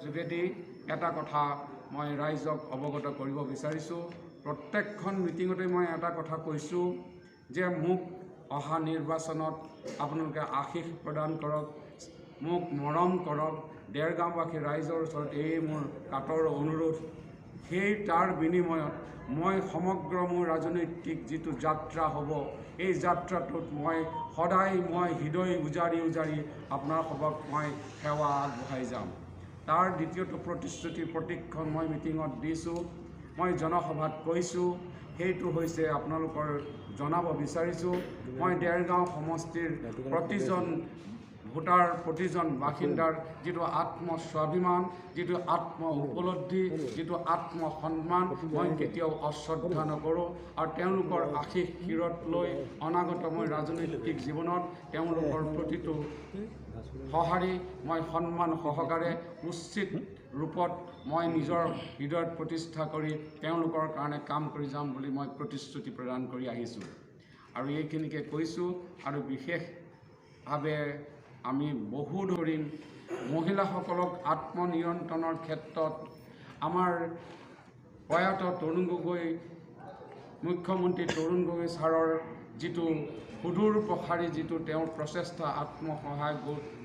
যোগেদি এটা কথা মই ৰাইজক অৱগত কৰিব বিচাৰিছোঁ। প্ৰত্যেকখন মিটিঙতে মই এটা কথা কৈছোঁ যে মোক অহা নিৰ্বাচনত আপোনালোকে আশীষ প্ৰদান কৰক, মোক মৰম কৰক। দেৰগাঁওবাসী ৰাইজৰ ওচৰত এই মোৰ কাতৰ অনুৰোধ। সেই তাৰ বিনিময়ত মই সমগ্ৰ মোৰ ৰাজনৈতিক যিটো যাত্ৰা হ'ব, এই যাত্ৰাটোত মই সদায় হৃদয় উজাৰি আপোনাৰ সবক মই সেৱা আগবঢ়াই যাম। তাৰ দ্বিতীয়টো প্ৰতিশ্ৰুতি প্ৰতীকখন মই মিটিঙত দিছোঁ, মই জনসভাত কৈছোঁ। সেইটো হৈছে আপোনালোকৰ জনাব বিচাৰিছোঁ, মই দেৰগাঁও সমষ্টিৰ প্ৰতিজন ভোটাৰ, প্ৰতিজন বাসিন্দাৰ যিটো আত্মস্বাভিমান, যিটো আত্ম উপলব্ধি, যিটো আত্মসন্মান, মই কেতিয়াও অশ্ৰদ্ধা নকৰোঁ। আৰু তেওঁলোকৰ আশীষ শিৰত লৈ অনাগত মই ৰাজনৈতিক জীৱনত তেওঁলোকৰ প্ৰতিটো সঁহাৰি মই সন্মান সহকাৰে উচিত ৰূপত মই নিজৰ হৃদয়ত প্ৰতিষ্ঠা কৰি তেওঁলোকৰ কাৰণে কাম কৰি যাম বুলি মই প্ৰতিশ্ৰুতি প্ৰদান কৰি আহিছোঁ। আৰু এইখিনিকে কৈছোঁ। আৰু বিশেষভাৱে আমি বহু ধৰি মহিলাসকলক আত্মনিয়ন্ত্ৰণৰ ক্ষেত্ৰত আমাৰ প্ৰয়াত তৰুণ গগৈ, মুখ্যমন্ত্ৰী তৰুণ গগৈ ছাৰৰ যিটো সুদূৰ প্ৰসাৰী যিটো তেওঁৰ প্ৰচেষ্টা, আত্মসহায়ক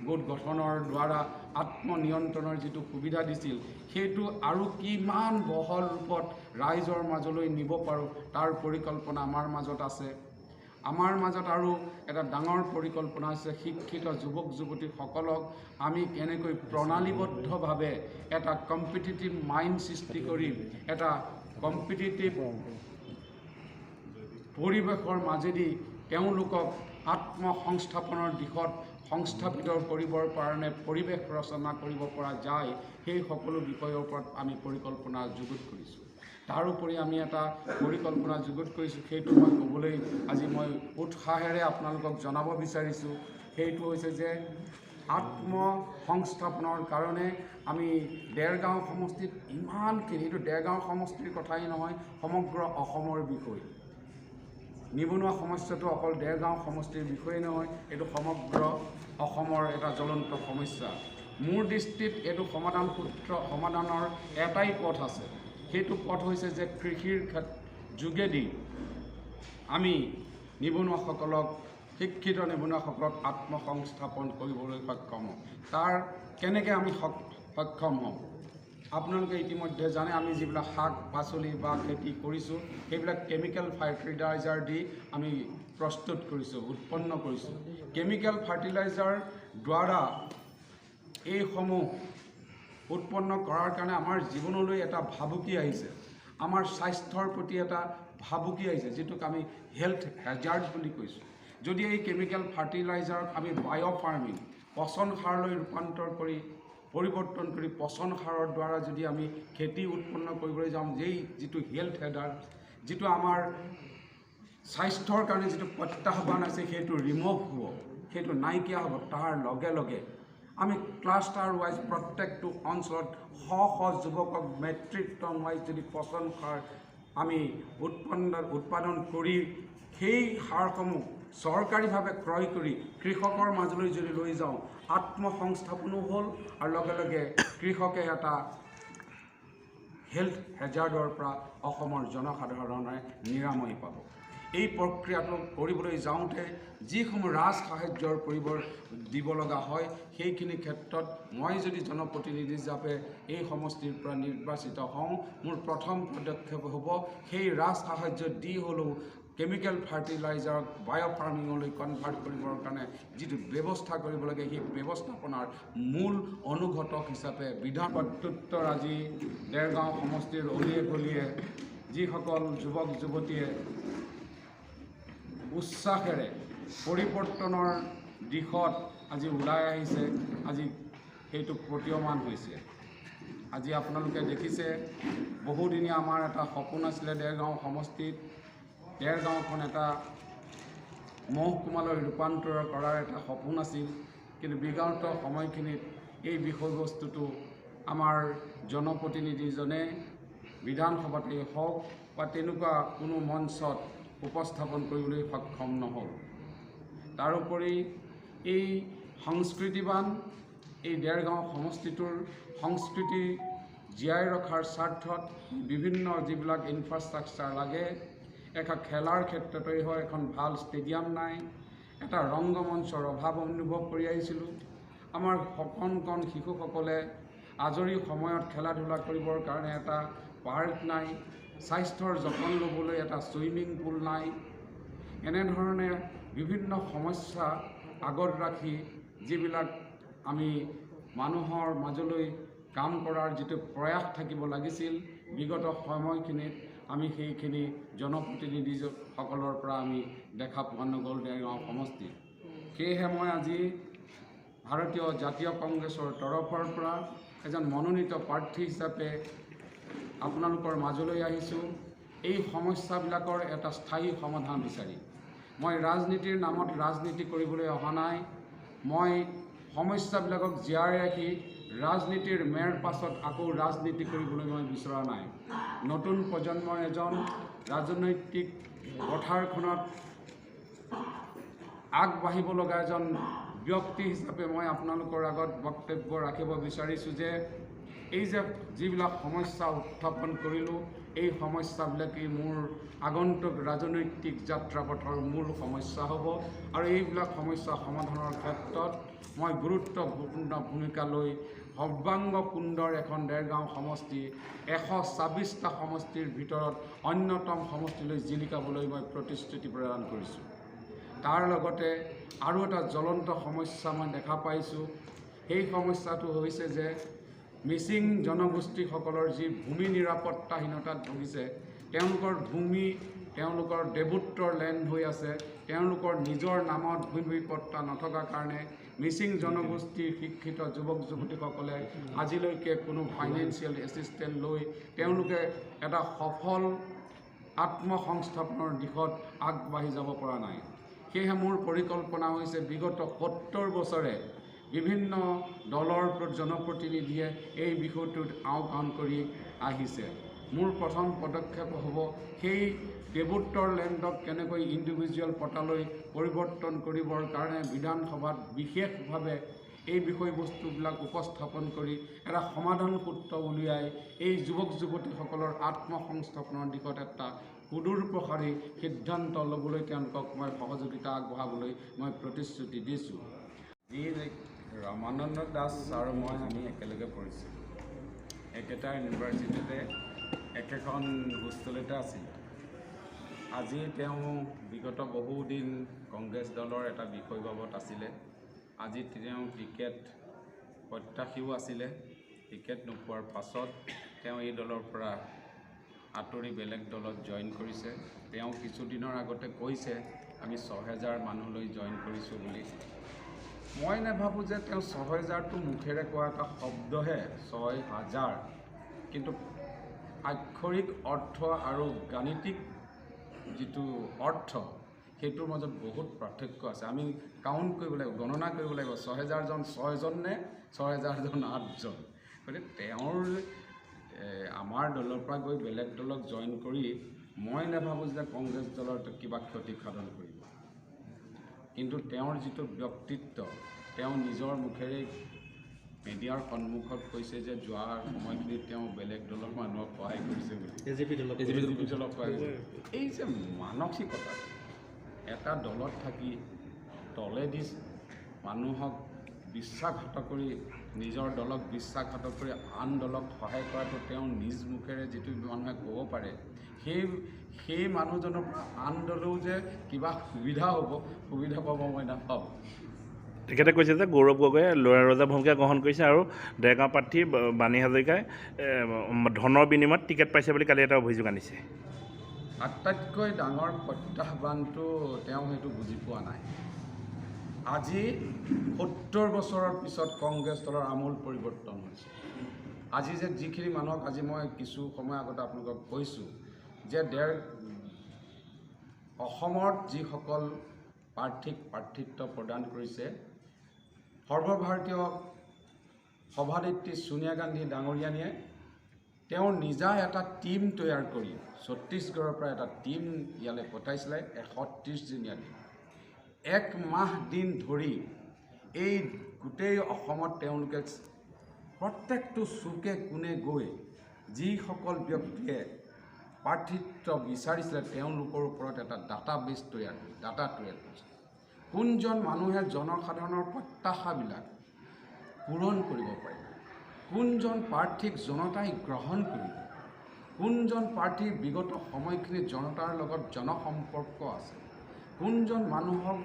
গোট গঠনৰ দ্বাৰা আত্মনিয়ন্ত্ৰণৰ যিটো সুবিধা দিছিল, সেইটো আৰু কিমান বহল ৰূপত ৰাইজৰ মাজলৈ নিব পাৰোঁ তাৰ পৰিকল্পনা আমাৰ মাজত আছে। আমাৰ মাজত আৰু এটা ডাঙৰ পৰিকল্পনা আছে, শিক্ষিত যুৱক যুৱতীসকলক আমি কেনেকৈ প্ৰণালীবদ্ধভাৱে এটা কম্পিটিটিভ মাইণ্ড সৃষ্টি কৰি এটা কম্পিটিটিভ পৰিৱেশৰ মাজেদি তেওঁলোকক আত্মসংস্থাপনৰ দিশত সংস্থাপিত কৰিবৰ কাৰণে পৰিৱেশ ৰচনা কৰিব পৰা যায়, সেই সকলো বিষয়ৰ ওপৰত আমি পৰিকল্পনা যুগুত কৰিছোঁ। তাৰোপৰি আমি এটা পৰিকল্পনা যুগুত কৰিছোঁ, সেইটো মই ক'বলৈ আজি মই উৎসাহেৰে আপোনালোকক জনাব বিচাৰিছোঁ। সেইটো হৈছে যে আত্মসংস্থাপনৰ কাৰণে আমি দেৰগাঁও সমষ্টিত ইমানখিনি, এইটো দেৰগাঁও সমষ্টিৰ কথাই নহয়, সমগ্ৰ অসমৰ বিষয়। নিবনুৱা সমস্যাটো অকল দেৰগাঁও সমষ্টিৰ বিষয়ে নহয়, এইটো সমগ্ৰ অসমৰ এটা জ্বলন্ত সমস্যা। মোৰ দৃষ্টিত এইটো সমাধানৰ এটাই পথ আছে। সেইটো পথ হৈছে যে কৃষিৰ যোগেদি আমি নিবনুৱাসকলক, শিক্ষিত নিবনুৱাসকলক আত্মসংস্থাপন কৰিবলৈ সক্ষম হওঁ। তাৰ কেনেকৈ আমি সক্ষম হওঁ? আপোনালোকে ইতিমধ্যে জানে, আমি যিবিলাক শাক পাচলি বা খেতি কৰিছোঁ, সেইবিলাক কেমিকেল ফাৰ্টিলাইজাৰ দি আমি প্ৰস্তুত কৰিছোঁ, উৎপন্ন কৰিছোঁ। কেমিকেল ফাৰ্টিলাইজাৰ দ্বাৰা এইসমূহ উৎপন্ন কৰাৰ কাৰণে আমাৰ জীৱনলৈ এটা ভাবুকি আহিছে, আমাৰ স্বাস্থ্যৰ প্ৰতি এটা ভাবুকি আহিছে, যিটোক আমি হেল্থ হেজাৰ্ড বুলি কৈছোঁ। যদি এই কেমিকেল ফাৰ্টিলাইজাৰক আমি বায়' ফাৰ্মিং, পচন সাৰলৈ ৰূপান্তৰ কৰি পৰিৱৰ্তন কৰি পচন সাৰৰ দ্বাৰা যদি আমি খেতি উৎপন্ন কৰিবলৈ যাওঁ, যিটো হেল্থ হেজাৰ্ড, যিটো আমাৰ স্বাস্থ্যৰ কাৰণে যিটো প্ৰত্যাহ্বান আছে, সেইটো ৰিমুভ হ'ব, সেইটো নাইকিয়া হ'ব। তাৰ লগে লগে আমি ক্লাষ্টাৰ ৱাইজ প্ৰত্যেকটো অঞ্চলত শ যুৱকক মেট্ৰিক টন ৱাইজ যদি পচন সাৰ আমি উৎপাদন কৰি সেই সাৰসমূহ চৰকাৰীভাৱে ক্ৰয় কৰি কৃষকৰ মাজলৈ যদি লৈ যাওঁ, আত্মসংস্থাপনো হ'ল আৰু লগে লগে কৃষকে এটা হেল্থ হেজাৰ্ডৰ পৰা অসমৰ জনসাধাৰণে নিৰাময় পাব। এই প্ৰক্ৰিয়াটো কৰিবলৈ যাওঁতে যিসমূহ ৰাজসাহায্যৰ দিব লগা হয়, সেইখিনি ক্ষেত্ৰত মই যদি জনপ্ৰতিনিধি হিচাপে এই সমষ্টিৰ পৰা নিৰ্বাচিত হওঁ, মোৰ প্ৰথম পদক্ষেপ হ'ব সেই ৰাজসাহায্য দি হ'লেও কেমিকেল ফাৰ্টিলাইজাৰক বায়' ফাৰ্মিঙলৈ কনভাৰ্ট কৰিবৰ কাৰণে যিটো ব্যৱস্থা কৰিব লাগে, সেই ব্যৱস্থাপনাৰ মূল অনুঘটক হিচাপে বিধান প্ৰত্যুত্তৰ আজি দেৰগাঁও সমষ্টিৰ অলিয়ে গলিয়ে যিসকল যুৱক যুৱতীয়ে উৎসাহেৰে পৰিৱৰ্তনৰ দিশত আজি ওলাই আহিছে, আজি সেইটো প্ৰতীয়মান হৈছে। আজি আপোনালোকে দেখিছে, বহুদিনীয়া আমাৰ এটা সপোন আছিলে দেৰগাঁও সমষ্টিত, দেৰগাঁওখন এটা মহকুমালৈ ৰূপান্তৰ কৰাৰ এটা সপোন আছিল। কিন্তু বিগত সময়খিনিত এই বিষয়বস্তুটো আমাৰ জনপ্ৰতিনিধিজনে বিধানসভাতেই হওক বা তেনেকুৱা কোনো মঞ্চত উপস্থাপন কৰিবলৈ সক্ষম নহ'ল। তাৰোপৰি এই সংস্কৃতিবান এই দেৰগাঁও সমষ্টিটোৰ সংস্কৃতি জীয়াই ৰখাৰ স্বাৰ্থত বিভিন্ন যিবিলাক ইনফ্ৰাষ্ট্ৰাকচাৰ লাগে, এটা খেলাৰ ক্ষেত্ৰতেই হয়, এখন ভাল ষ্টেডিয়াম নাই, এটা ৰংগমঞ্চৰ অভাৱ অনুভৱ কৰি আহিছিলোঁ। আমাৰ কণ কণ শিশুসকলে আজৰি সময়ত খেলা ধূলা কৰিবৰ কাৰণে এটা পাৰ্ক নাই, স্বাস্থ্যৰ যতন ল'বলৈ এটা ছুইমিং পুল নাই। এনেধৰণে বিভিন্ন সমস্যা আগত ৰাখি যিবিলাক আমি মানুহৰ মাজলৈ কাম কৰাৰ যিটো প্ৰয়াস থাকিব লাগিছিল, বিগত সময়খিনিত আমি সেইখিনি জনপ্ৰতিনিধিসকলৰ পৰা আমি দেখা পোৱা নগ'ল দেৰগাঁও সমষ্টিত। সেয়েহে মই আজি ভাৰতীয় জাতীয় কংগ্ৰেছৰ তৰফৰ পৰা এজন মনোনীত প্ৰাৰ্থী হিচাপে আপোনালোকৰ মাজলৈ আহিছোঁ, এই সমস্যাবিলাকৰ এটা স্থায়ী সমাধান বিচাৰি। মই ৰাজনীতিৰ নামত ৰাজনীতি কৰিবলৈ অহা নাই। মই সমস্যাবিলাকক জীয়াই ৰাখি ৰাজনীতিৰ মেৰ পাছত আকৌ ৰাজনীতি কৰিবলৈ মই বিচৰা নাই। নতুন প্ৰজন্মৰ এজন ৰাজনৈতিক পথাৰখনত আগবাঢ়িব লগা এজন ব্যক্তি হিচাপে মই আপোনালোকৰ আগত বক্তব্য ৰাখিব বিচাৰিছোঁ যে এই যে যিবিলাক সমস্যা উত্থাপন কৰিলোঁ, এই সমস্যাবিলাকেই মোৰ আগন্তুক ৰাজনৈতিক যাত্ৰাপথৰ মূল সমস্যা হ'ব আৰু এইবিলাক সমস্যা সমাধানৰ ক্ষেত্ৰত মই গুৰুত্বপূৰ্ণ ভূমিকা লৈ সৰ্বাংগ সুন্দৰ এখন দেৰগাঁও সমষ্টি 126টা সমষ্টিৰ ভিতৰত অন্যতম সমষ্টিলৈ জিলিকাবলৈ মই প্ৰতিশ্ৰুতি প্ৰদান কৰিছোঁ। তাৰ লগতে আৰু এটা জ্বলন্ত সমস্যা মই দেখা পাইছোঁ। সেই সমস্যাটো হৈছে যে মিচিং জনগোষ্ঠীসকলৰ যি ভূমি নিৰাপত্তাহীনতাত ভুগিছে, তেওঁলোকৰ ভূমি তেওঁলোকৰ দেৱোত্তৰ লেণ্ড হৈ আছে, তেওঁলোকৰ নিজৰ নামত ভূমি পট্টা নথকাৰ কাৰণে মিচিং জনগোষ্ঠীৰ শিক্ষিত যুৱক যুৱতীসকলে আজিলৈকে কোনো ফাইনেন্সিয়েল এছিষ্টেণ্ট লৈ তেওঁলোকে এটা সফল আত্মসংস্থাপনৰ দিশত আগবাঢ়ি যাব পৰা নাই। সেয়েহে মোৰ পৰিকল্পনা হৈছে বিগত 70 বছৰে বিভিন্ন দলৰ জনপ্ৰতিনিধিয়ে এই বিষয়টোত আওকাণ কৰি আহিছে। মোৰ প্ৰথম পদক্ষেপ হ'ব সেই দেৱোত্তৰ লেণ্ডক কেনেকৈ ইণ্ডিভিজুৱেল পটালৈ পৰিৱৰ্তন কৰিবৰ কাৰণে বিধানসভাত বিশেষভাৱে এই বিষয়বস্তুবিলাক উপস্থাপন কৰি এটা সমাধান সূত্ৰ উলিয়াই এই যুৱক যুৱতীসকলৰ আত্মসংস্থাপনৰ দিশত এটা সুদূৰ প্ৰসাৰী সিদ্ধান্ত ল'বলৈ তেওঁলোকক মই সহযোগিতা আগবঢ়াবলৈ মই প্ৰতিশ্ৰুতি দিছোঁ। যি ৰামানন্দ দাস আৰু মই আমি একেলগে পঢ়িছোঁ, একেটা ইউনিভাৰ্চিটিতে একেখন হোষ্টেলতে আছিল। আজি তেওঁ বিগত বহুদিন কংগ্ৰেছ দলৰ এটা বিষয় বাবদ আছিলে। আজি তেওঁ টিকেট প্ৰত্যাশীও আছিলে। টিকেট নোপোৱাৰ পাছত তেওঁ এই দলৰ পৰা আঁতৰি বেলেগ দলত জইন কৰিছে। তেওঁ কিছুদিনৰ আগতে কৈছে আমি 6000 মানুহলৈ জইন কৰিছোঁ বুলি। মই নাভাবোঁ যে তেওঁ 6000টো মুখেৰে কোৱা এটা শব্দহে, 6000, কিন্তু আক্ষৰিক অৰ্থ আৰু গাণিতিক যিটো অৰ্থ সেইটোৰ মাজত বহুত পাৰ্থক্য আছে। আমি কাউণ্ট কৰিব লাগিব, গণনা কৰিব লাগিব, 6000জন 6জন নে 6000জন 8জন। গতিকে তেওঁৰ আমাৰ দলৰ পৰা গৈ বেলেগ দলক জইন কৰি মই নাভাবোঁ যে কংগ্ৰেছ দলৰ কিবা ক্ষতি সাধন কৰিব। কিন্তু তেওঁৰ যিটো ব্যক্তিত্ব, তেওঁ নিজৰ মুখেৰে মিডিয়াৰ সন্মুখত কৈছে যে যোৱা সময়খিনিত তেওঁ বেলেগ দলৰ মানুহক সহায় কৰিছে বুলি, এজিপি দলক সহায় কৰিছে। এই যে মানসিকতা, এটা দলত থাকি তলেদি মানুহক বিশ্বাসঘাত কৰি নিজৰ দলক বিশ্বাসঘাত কৰি আন দলক সহায় কৰাটো তেওঁ নিজ মুখেৰে যিটো মানুহে ক'ব পাৰে, সেই মানুহজনৰ পৰা আন দলেও যে কিবা সুবিধা পাব মই নাভাবোঁ। তেখেতে কৈছে যে গৌৰৱ গগৈয়ে ল'ৰা ৰজা ভূমিকা গ্ৰহণ কৰিছে আৰু দেৰগাঁও প্ৰাৰ্থী বাণী হাজৰিকাই ধনৰ বিনিময়ত টিকেট পাইছে বুলি কালি এটা অভিযোগ আনিছে। আটাইতকৈ ডাঙৰ প্ৰত্যাহ্বানটো তেওঁ সেইটো বুজি পোৱা নাই। আজি 70 বছৰৰ পিছত কংগ্ৰেছ দলৰ আমূল পৰিৱৰ্তন হৈছে। আজি যে যিখিনি মানুহক আজি মই কিছু সময় আগতে আপোনালোকক কৈছোঁ যে অসমত যিসকল প্ৰাৰ্থীক প্ৰাৰ্থিত্ব প্ৰদান কৰিছে, সৰ্বভাৰতীয় সভানেত্ৰী ছোনিয়া গান্ধী ডাঙৰীয়ানীয়ে তেওঁ নিজা এটা টীম তৈয়াৰ কৰি ছত্তীশগড়ৰ পৰা এটা টীম ইয়ালৈ পঠাইছিলে 130 দিনীয়া। 1 মাহ দিন ধৰি এই গোটেই অসমত তেওঁলোকে প্ৰত্যেকটো চুকে কোণে গৈ যিসকল ব্যক্তিয়ে প্ৰাৰ্থিত্ব বিচাৰিছিলে তেওঁলোকৰ ওপৰত এটা ডাটাবেছ তৈয়াৰ কৰিছে। কোনজন মানুহে জনসাধাৰণৰ প্ৰত্যাশাবিলাক পূৰণ কৰিব পাৰিব, কোনজন প্ৰাৰ্থীক জনতাই গ্ৰহণ কৰিব, কোনজন প্ৰাৰ্থীৰ বিগত সময়খিনিত জনতাৰ লগত জনসম্পৰ্ক আছে, কোনজন মানুহক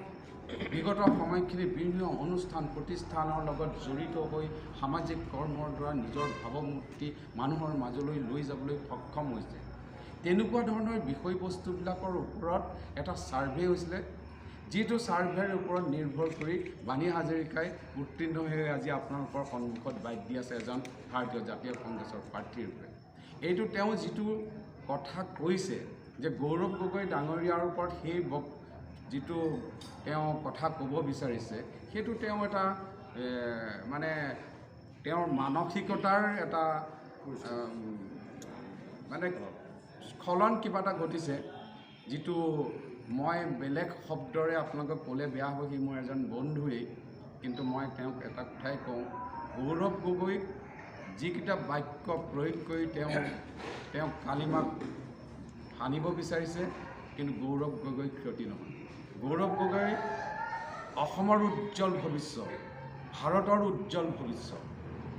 বিগত সময়খিনিত বিভিন্ন অনুষ্ঠান প্ৰতিষ্ঠানৰ লগত জড়িত হৈ সামাজিক কৰ্মৰ দ্বাৰা নিজৰ ভাৱমূৰ্তি মানুহৰ মাজলৈ লৈ যাবলৈ সক্ষম হৈছে। তেনেকুৱা ধৰণৰ বিষয়বস্তুবিলাকৰ ওপৰত এটা ছাৰ্ভে হৈছিলে, যিটো ছাৰ্ভেৰ ওপৰত নিৰ্ভৰ কৰি বাণী হাজৰিকাই উত্তীৰ্ণ হৈ আজি আপোনালোকৰ সন্মুখত বাইট দি আছে এজন ভাৰতীয় জাতীয় কংগ্ৰেছৰ প্ৰাৰ্থীৰ ৰূপে। এইটো তেওঁ যিটো কথা কৈছে যে গৌৰৱ গগৈ ডাঙৰীয়াৰ ওপৰত সেই যিটো তেওঁ কথা ক'ব বিচাৰিছে, সেইটো তেওঁ এটা মানে তেওঁৰ মানসিকতাৰ এটা মানে স্খলন কিবা এটা ঘটিছে, যিটো মই বেলেগ শব্দৰে আপোনালোকক ক'লে বেয়া হ'ব, সি মোৰ এজন বন্ধুৱেই, কিন্তু মই তেওঁক এটা কথাই কওঁ, গৌৰৱ গগৈক যিকেইটা বাক্য প্ৰয়োগ কৰি তেওঁ কালিমাক সানিব বিচাৰিছে, কিন্তু গৌৰৱ গগৈ ক্ষতি নহয়। গৌৰৱ গগৈ অসমৰ উজ্জ্বল ভৱিষ্যত, ভাৰতৰ উজ্জ্বল ভৱিষ্যত।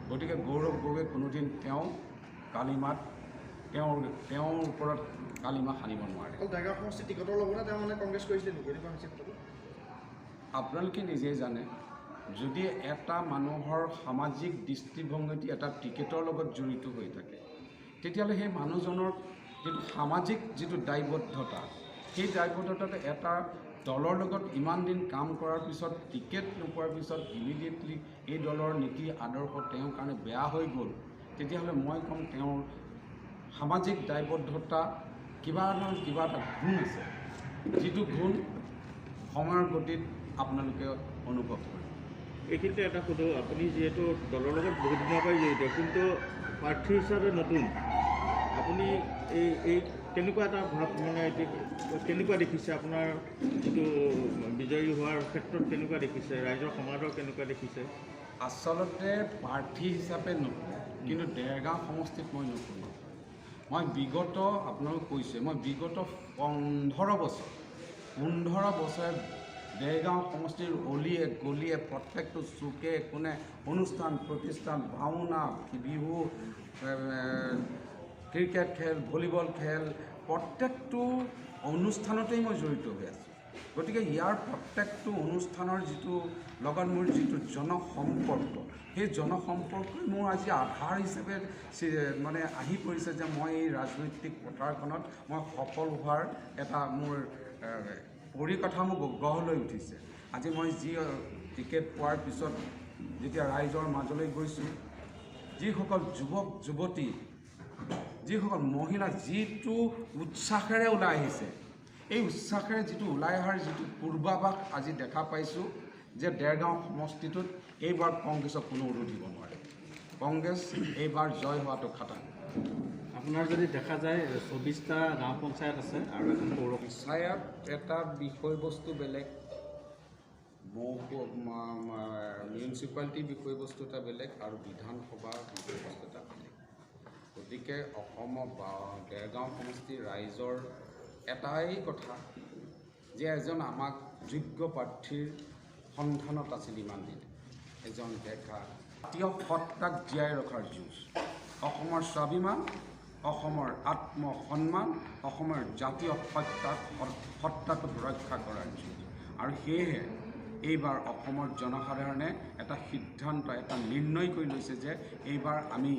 গতিকে গৌৰৱ গগৈ কোনোদিন কালিমাত তেওঁৰ ওপৰত কালিমা সানিব নোৱাৰে। ডেৰগাঁও সমষ্টিৰ টিকটৰ লগতে তেওঁ মানে কংগ্ৰেছ কৰিছিলে নেকি, এনেকুৱা হৈছে কথাটো? আপোনালোকে নিজেই জানে, যদি এটা মানুহৰ সামাজিক দৃষ্টিভংগী এটা টিকেটৰ লগত জড়িত হৈ থাকে, তেতিয়াহ'লে সেই মানুহজনৰ যিটো সামাজিক যিটো দায়বদ্ধতা, সেই দায়বদ্ধতাটো এটা দলৰ লগত ইমান দিন কাম কৰাৰ পিছত টিকেট নোপোৱাৰ পিছত ইমিডিয়েটলি এই দলৰ নীতি আদৰ্শ তেওঁৰ কাৰণে বেয়া হৈ গ'ল, তেতিয়াহ'লে মই ক'ম তেওঁৰ সামাজিক দায়বদ্ধতা কিবা এটা গুণ আছে, যিটো গুণ সময়ৰ গতিত আপোনালোকে অনুভৱ কৰে। এইখিনিতে এটা সোধোঁ, আপুনি যিহেতু দলৰ লগত বহুত দিনৰ পৰাই জড়িত, কিন্তু প্ৰাৰ্থী হিচাপে নতুন, আপুনি এই কেনেকুৱা এটা ভাৱ মানে কেনেকুৱা দেখিছে আপোনাৰ যিটো বিজয়ী হোৱাৰ ক্ষেত্ৰত কেনেকুৱা দেখিছে, ৰাইজৰ সমাদৰ কেনেকুৱা দেখিছে? আচলতে প্ৰাৰ্থী হিচাপে নতুন, কিন্তু ডেৰগাঁও সমষ্টিত মই নতুন। মই বিগত আপোনালোক কৈছে, মই বিগত 15 বছৰে ডেৰগাঁও সমষ্টিৰ অলিয়ে গলিয়ে প্ৰত্যেকটো চুকে কোণে অনুষ্ঠান প্ৰতিষ্ঠান, ভাওনা, বিহু, ক্ৰিকেট খেল, ভলীবল খেল, প্ৰত্যেকটো অনুষ্ঠানতেই মই জড়িত হৈ আছোঁ। গতিকে ইয়াৰ প্ৰত্যেকটো অনুষ্ঠানৰ যিটো লগত মোৰ যিটো জনসম্পৰ্ক, সেই জনসম্পৰ্কই মোৰ আজি আধাৰ হিচাপে মানে আহি পৰিছে যে মই এই ৰাজনৈতিক পথাৰখনত মই সফল হোৱাৰ এটা মোৰ পৰিকাঠামো গঢ় লৈ উঠিছে। আজি মই যি টিকেট পোৱাৰ পিছত যেতিয়া ৰাইজৰ মাজলৈ গৈছোঁ, যিসকল যুৱক যুৱতী, যিসকল মহিলা যিটো উৎসাহেৰে ওলাই আহিছে, এই উৎসাহেৰে যিটো ওলাই অহাৰ যিটো পূৰ্বাভাস আজি দেখা পাইছোঁ যে ডেৰগাঁও সমষ্টিটোত এইবাৰ কংগ্ৰেছক কোনো উৰুধিব দিব নোৱাৰে। কংগ্ৰেছ এইবাৰ জয় হোৱাটো খাটাং। আপোনাৰ যদি দেখা যায় 24টা গাঁও পঞ্চায়ত আছে আৰু এখন পৌৰ পঞ্চায়ত এটা বিষয়বস্তু বেলেগ, মিউনিচিপালিটি বিষয়বস্তু এটা বেলেগ আৰু বিধানসভা বিষয়বস্তু এটা বেলেগ। গতিকে অসমৰ ডেৰগাঁও সমষ্টিৰ ৰাইজৰ এটাই কথা যে এজন আমাক যোগ্য প্ৰাৰ্থীৰ সন্ধানত আছিল ইমান দিন, এজন ডেকা জাতীয় সত্তাক জীয়াই ৰখাৰ যুঁজ, অসমৰ স্বাভিমান, অসমৰ আত্মসন্মান, অসমৰ জাতীয় সত্তাটোক ৰক্ষা কৰাৰ যুঁজ। আৰু সেয়েহে এইবাৰ অসমৰ জনসাধাৰণে এটা সিদ্ধান্ত, এটা নিৰ্ণয় কৰি লৈছে যে এইবাৰ আমি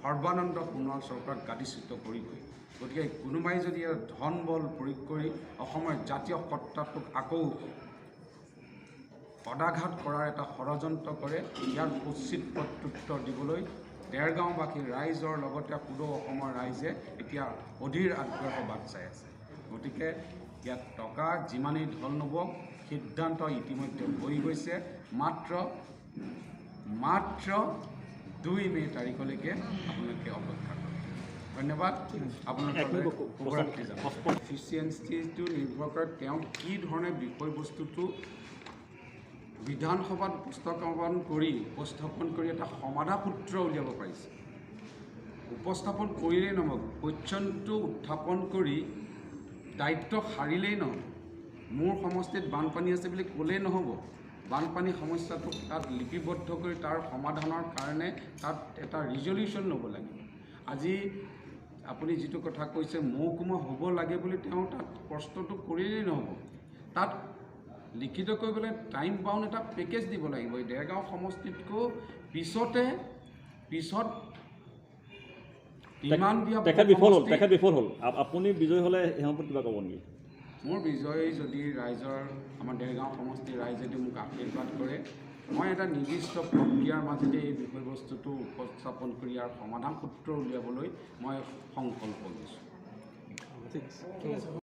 সৰ্বানন্দ সোণোৱাল চৰকাৰক গাদীচ্যুত কৰিবই। গতিকে কোনোবাই যদি ধন বল প্ৰয়োগ কৰি অসমৰ জাতীয় সত্তাটোক আকৌ পদাঘাত কৰাৰ এটা ষড়যন্ত্ৰ কৰে, ইয়াৰ উচিত প্ৰত্যুত্তৰ দিবলৈ ডেৰগাঁওবাসী ৰাইজৰ লগতে পুৰো অসমৰ ৰাইজে এতিয়া অধীৰ আগ্ৰহ বাট চাই আছে। গতিকে ইয়াত টকা যিমানেই ঢল নবওক, সিদ্ধান্ত ইতিমধ্যে হৈ গৈছে। মাত্ৰ 2 মে' তাৰিখলৈকে আপোনালোকে অপেক্ষা কৰক। ধন্যবাদ। আপোনালোকে শুভৰাত্ৰি জনাইছোঁ। এফিচিয়েঞ্চিটো নিৰ্ভৰ কৰে তেওঁ কি ধৰণে বিষয়বস্তুটো বিধানসভাত উপস্থাপন কৰি এটা সমাধা সূত্ৰ উলিয়াব পাৰিছে। উপস্থাপন কৰিলেই নহ'ব, কুৱেশ্যনটো উত্থাপন কৰি দায়িত্ব সাৰিলেই নহ'ব। মোৰ সমষ্টিত বানপানী আছে বুলি ক'লেই নহ'ব, বানপানী সমস্যাটো তাত লিপিবদ্ধ কৰি তাৰ সমাধানৰ কাৰণে তাত এটা ৰিজলিউশ্যন ল'ব লাগিব। আজি আপুনি যিটো কথা কৈছে মহকুমা হ'ব লাগে বুলি তেওঁ তাত প্ৰশ্নটো কৰিলেই নহ'ব, তাত লিখিত কৰিবলৈ টাইম বাউণ্ড এটা পেকেজ দিব লাগিব। এই দেৰগাঁও সমষ্টিতকৈ পিছত ইমান দিয়া তেখেত বিফল হ'ল। আপুনি বিজয়ী হ'লে সেই সম্পৰ্কে কিবা ক'ব নেকি? মোৰ বিজয়ী যদি ৰাইজৰ আমাৰ দেৰগাঁও সমষ্টিৰ ৰাইজে যদি মোক আশীৰ্বাদ কৰে, মই এটা নিৰ্দিষ্ট প্ৰক্ৰিয়াৰ মাজেদি এই বিষয়বস্তুটো উপস্থাপন কৰি ইয়াৰ সমাধান সূত্ৰ উলিয়াবলৈ মই সংকল্প লৈছোঁ। ঠিক আছে।